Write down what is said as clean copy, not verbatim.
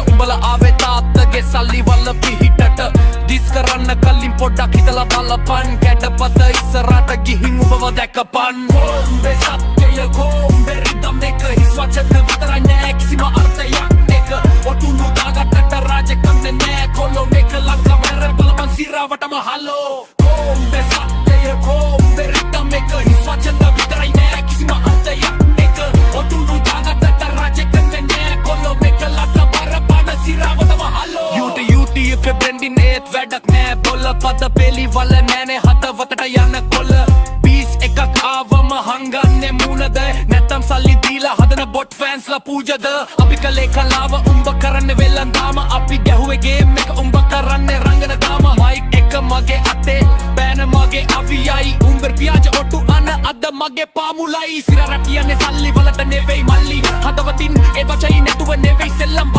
උඹල ආවේ තාත්තගේ සල්ලි වල පිහිටට දිස් කරන්න කලින් පොඩ්ඩක් හිතලා බලපන් කැඩපත ඉස්සරහට ගිහින් උඹව දැකපන් කොම්බේ සත්‍යය කොම්බේ රිදම් එක හිස් වචන විතරයි නෑ කිසිම අර්ථයක් එක ඔටුනු දාගත්තට රාජකම් නෑ කොළොන් එක ලංකාවේ බලපන් සිරාවටම හලෝ කොම්බේ සත්‍යය කොම්බේ රිදම් එක හිස් වචන විතරයි නෑ කිසිම අර්ථයක් එක ඔටුනු දාගත්තට රාජකම් නෑ කොළොන් එක ලංකාවේ බලපන් සිරාවටම හලෝ යුටි බ්‍රෙන්ඩින් ඒත් වැඩක් නෑ බොල පද පෙලි වල නෑනේ හදවතට යන කොල බීස් එකක් ආවම හංගන්නේ මූණද නැත්තම් සල්ලි දීලා හදන බොට් ෆෑන්ස්ලා පූජද අපි කලේ කලාව උඹ කරන්නේ වෙලන්දාම අපි ගැහුවේ ගේම් එක උඹ කරන්නේ රංගන දාම මයික් එක මගේ අතේ බෑන මගේ අවියයි උඹර් පියාජ ඔටු අන අද මගේ පාමුලයි සිර රැප් කියන්නේ සල්ලි වලට නෙවෙයි මල්ලි හදවතින් ඒ වචයි නැතුව නෙවෙයි සෙල්ලම්